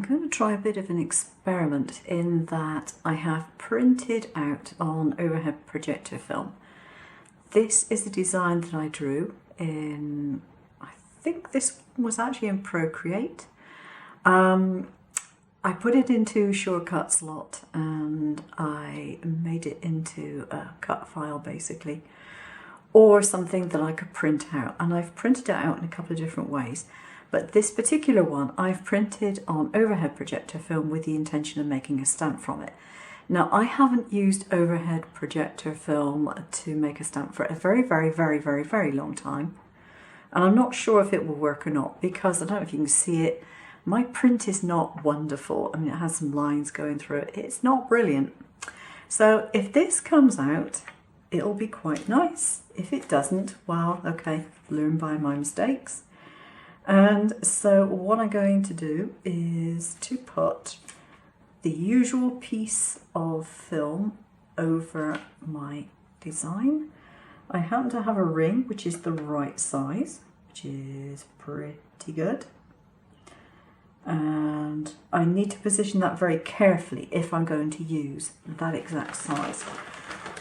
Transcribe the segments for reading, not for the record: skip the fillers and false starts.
going to try a bit of an experiment in that I have printed out on overhead projector film. This is the design that I drew in, I think this was actually in Procreate. I put it into shortcut slot and I made it into a cut file basically, or something that I could print out, and I've printed it out in a couple of different ways. But this particular one I've printed on overhead projector film with the intention of making a stamp from it. Now I haven't used overhead projector film to make a stamp for a very long time, and I'm not sure if it will work or not, because I don't know if you can see it, my print is not wonderful. I mean, it has some lines going through it, it's not brilliant. So if this comes out, it'll be quite nice. If it doesn't, well, okay, learn by my mistakes. And so what I'm going to do is to put the usual piece of film over my design. I happen to have a ring which is the right size, which is pretty good. And I need to position that very carefully if I'm going to use that exact size.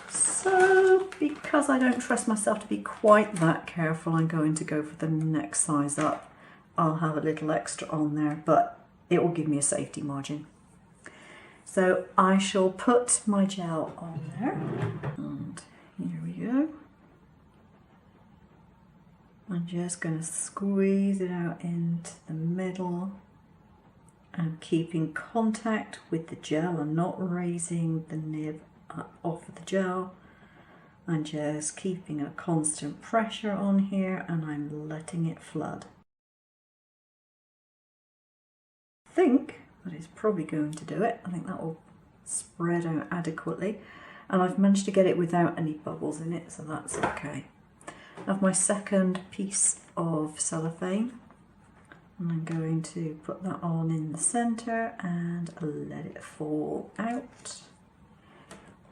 So because I don't trust myself to be quite that careful, I'm going to go for the next size up. I'll have a little extra on there, but it will give me a safety margin. So I shall put my gel on there, and here we go. I'm just going to squeeze it out into the middle and keeping contact with the gel. I'm not raising the nib up off of the gel. I'm just keeping a constant pressure on here, and I'm letting it flood. I think that is probably going to do it. I think that will spread out adequately, and I've managed to get it without any bubbles in it, so that's okay. I have my second piece of cellophane, and I'm going to put that on in the center and let it fall out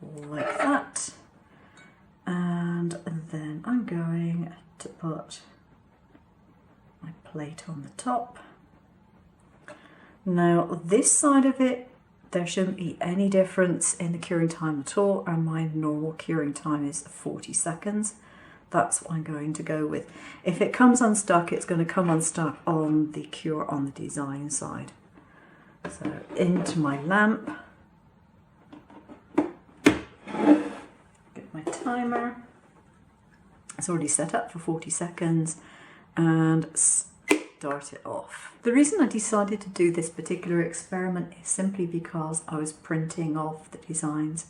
like that. And then I'm going to put my plate on the top. Now this side of it, there shouldn't be any difference in the curing time at all, and my normal curing time is 40 seconds. That's what I'm going to go with. If it comes unstuck, it's going to come unstuck on the cure on the design side. So into my lamp, get my timer. It's already set up for 40 seconds and start it off. The reason I decided to do this particular experiment is simply because I was printing off the designs,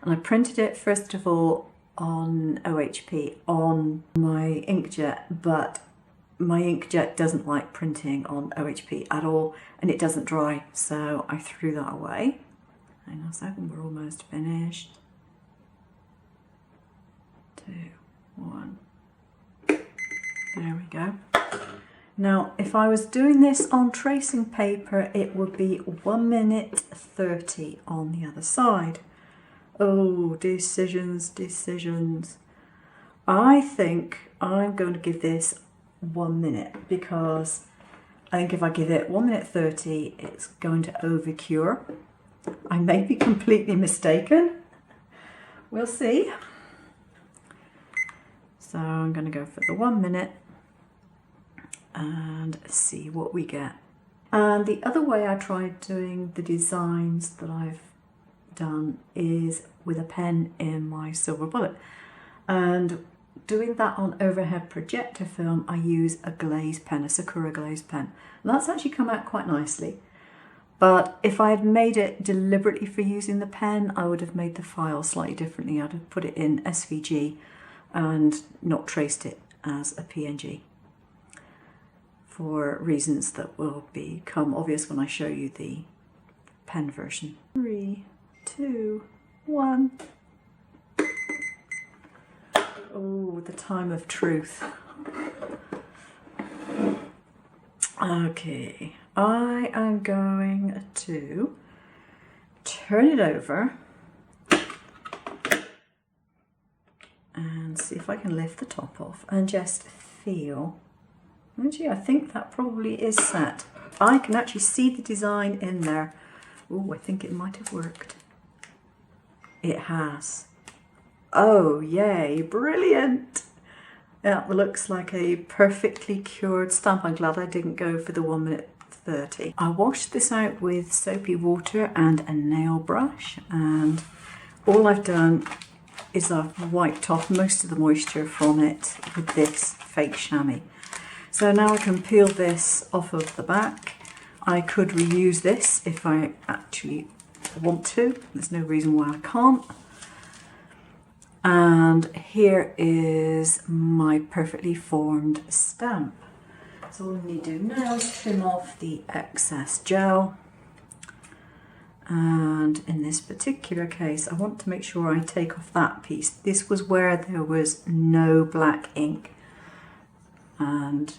and I printed it first of all on OHP on my inkjet, but my inkjet doesn't like printing on OHP at all, and it doesn't dry, so I threw that away. Hang on a second, we're almost finished. 2, 1. There we go. Now, if I was doing this on tracing paper, it would be 1 minute 30 on the other side. Oh, decisions. I think I'm going to give this 1 minute, because I think if I give it 1 minute 30, it's going to over cure. I may be completely mistaken. We'll see. So I'm going to go for the 1 minute and see what we get. And the other way I tried doing the designs that I've done is with a pen in my silver bullet, and doing that on overhead projector film I use a glaze pen, a Sakura glaze pen, and that's actually come out quite nicely. But if I had made it deliberately for using the pen, I would have made the file slightly differently. I'd have put it in SVG and not traced it as a PNG, for reasons that will become obvious when I show you the pen version. 3, 2, 1. Oh, the time of truth. Okay, I am going to turn it over and see if I can lift the top off and just feel. Actually, I think that probably is set. I can actually see the design in there. Oh, I think it might have worked. It has. Oh, yay, brilliant. That looks like a perfectly cured stamp. I'm glad I didn't go for the 1 minute 30. I washed this out with soapy water and a nail brush, and all I've done is I've wiped off most of the moisture from it with this fake chamois. So now I can peel this off of the back. I could reuse this if I actually want to. There's no reason why I can't. And here is my perfectly formed stamp. So all we need to do now is trim off the excess gel. And in this particular case, I want to make sure I take off that piece. This was where there was no black ink and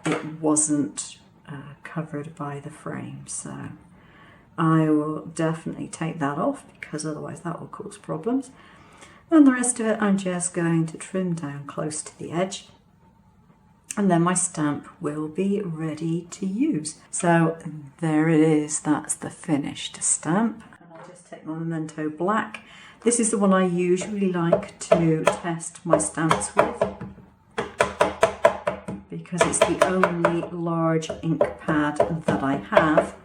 it wasn't covered by the frame. So I will definitely take that off because otherwise that will cause problems. And the rest of it I'm just going to trim down close to the edge, and then my stamp will be ready to use. So there it is, that's the finished stamp. And I'll just take my Memento Black. This is the one I usually like to test my stamps with because it's the only large ink pad that I have,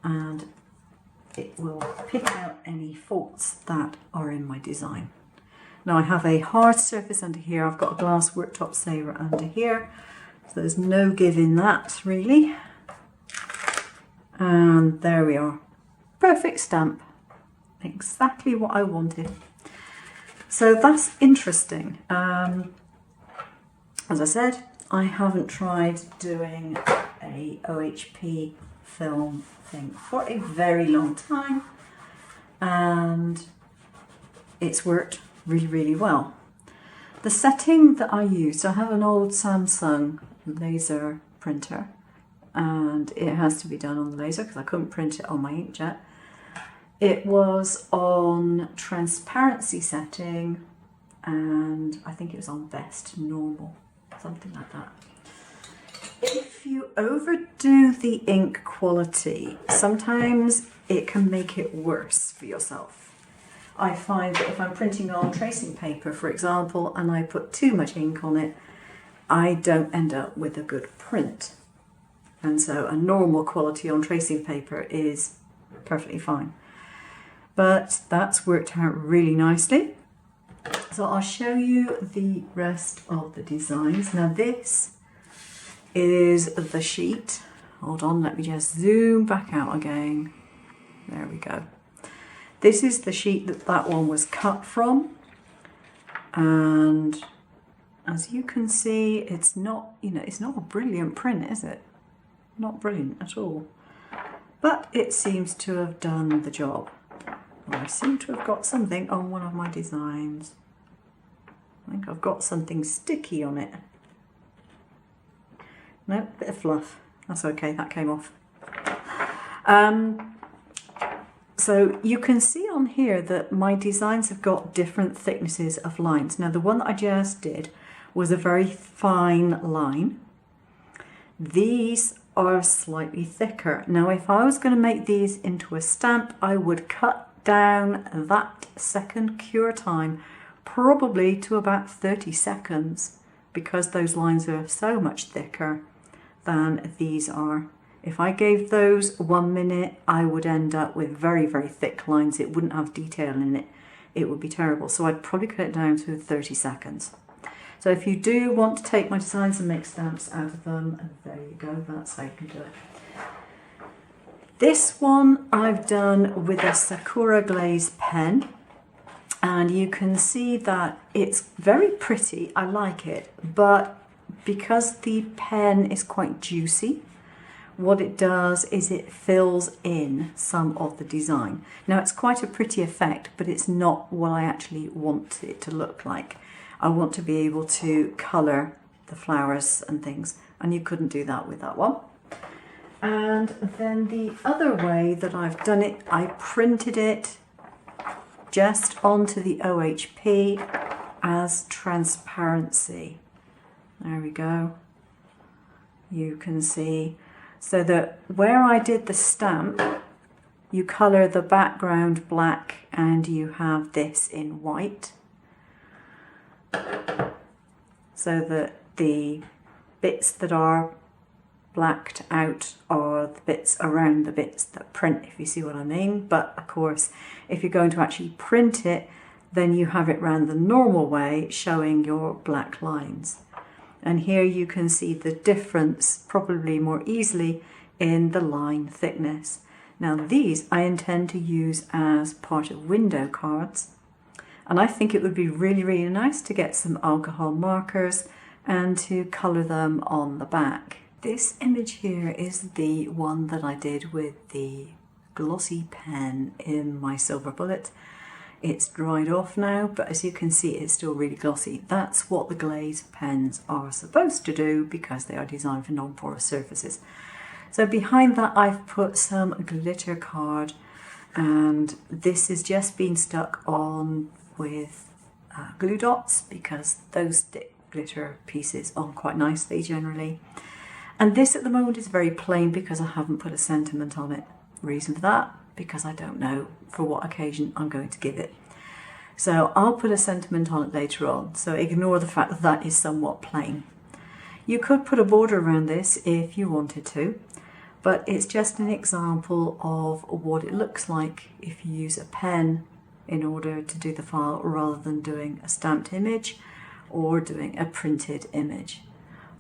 and it will pick out any faults that are in my design. Now I have a hard surface under here, I've got a glass worktop saver under here, so there's no give in that really. And there we are, perfect stamp, exactly what I wanted. So that's interesting. As I said, I haven't tried doing a OHP film thing for a very long time, and it's worked really, really well. The setting that I use, so I have an old Samsung laser printer, and it has to be done on the laser because I couldn't print it on my inkjet. It was on transparency setting, and I think it was on best normal, something like that. If you overdo the ink quality, sometimes it can make it worse for yourself. I find that if I'm printing on tracing paper, for example, and I put too much ink on it, I don't end up with a good print. And so a normal quality on tracing paper is perfectly fine. But that's worked out really nicely. So I'll show you the rest of the designs. Now this is the sheet. Hold on, let me just zoom back out again. There we go. This is the sheet that one was cut from, and as you can see, it's not, it's not a brilliant print, is it? Not brilliant at all. But it seems to have done the job. Well, I seem to have got something on one of my designs. I think I've got something sticky on it. No, bit of fluff. That's okay, that came off. So you can see on here that my designs have got different thicknesses of lines. Now the one that I just did was a very fine line. These are slightly thicker. Now if I was going to make these into a stamp, I would cut down that second cure time probably to about 30 seconds because those lines are so much thicker than these are. If I gave those 1 minute, I would end up with very, very thick lines. It wouldn't have detail in it. It would be terrible. So I'd probably cut it down to 30 seconds. So if you do want to take my designs and make stamps out of them, there you go, that's how you can do it. This one I've done with a Sakura Glaze pen. And you can see that it's very pretty. I like it. But because the pen is quite juicy, what it does is it fills in some of the design. Now it's quite a pretty effect, but it's not what I actually want it to look like. I want to be able to colour the flowers and things, and you couldn't do that with that one. And then the other way that I've done it, I printed it just onto the OHP as transparency. There we go. you can see, so that where I did the stamp, you colour the background black and you have this in white, so that the bits that are blacked out are the bits around the bits that print, if you see what I mean. But of course, if you're going to actually print it, then you have it round the normal way, showing your black lines. And here you can see the difference probably more easily in the line thickness. Now these I intend to use as part of window cards, and I think it would be really, really nice to get some alcohol markers and to colour them on the back. This image here is the one that I did with the glossy pen in my silver bullet. It's dried off now, but as you can see, it's still really glossy. That's what the glaze pens are supposed to do because they are designed for non-porous surfaces. So behind that I've put some glitter card, and this is just being stuck on with glue dots because those stick glitter pieces on quite nicely generally. And this at the moment is very plain because I haven't put a sentiment on it. Reason for that, because I don't know for what occasion I'm going to give it. So I'll put a sentiment on it later on, so ignore the fact that that is somewhat plain. You could put a border around this if you wanted to, but it's just an example of what it looks like if you use a pen in order to do the file rather than doing a stamped image or doing a printed image.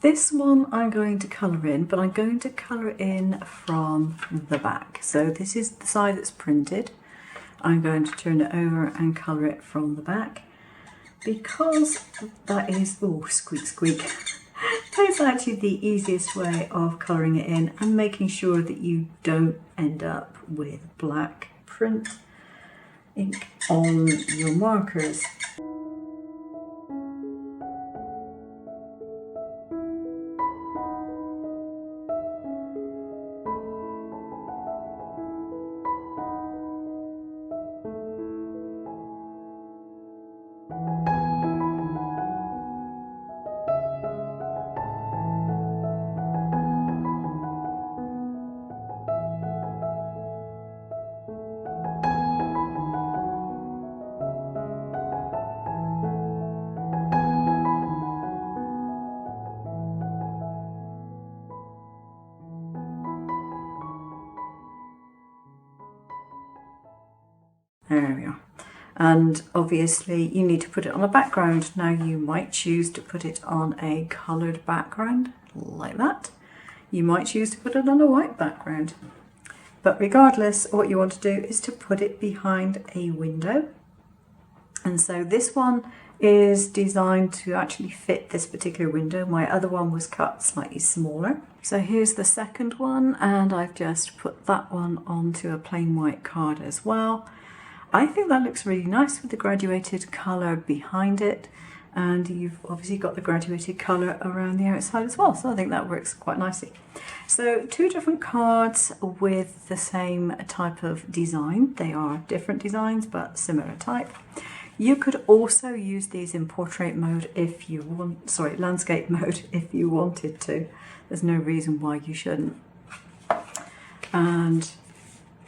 This one I'm going to colour in, but I'm going to colour in from the back. So this is the side that's printed. I'm going to turn it over and colour it from the back because that is, oh, squeak, squeak. That's actually the easiest way of colouring it in and making sure that you don't end up with black print ink on your markers. There we are. And obviously you need to put it on a background. Now you might choose to put it on a coloured background like that. You might choose to put it on a white background. But regardless, what you want to do is to put it behind a window. And so this one is designed to actually fit this particular window. My other one was cut slightly smaller. So here's the second one, and I've just put that one onto a plain white card as well. I think that looks really nice with the graduated colour behind it, and you've obviously got the graduated colour around the outside as well, so I think that works quite nicely. So two different cards with the same type of design. They are different designs but similar type. You could also use these in portrait mode if you want, sorry, landscape mode if you wanted to. There's no reason why you shouldn't. And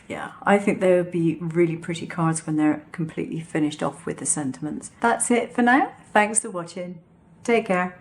yeah, I think they would be really pretty cards when they're completely finished off with the sentiments. That's it for now. Thanks for watching. Take care.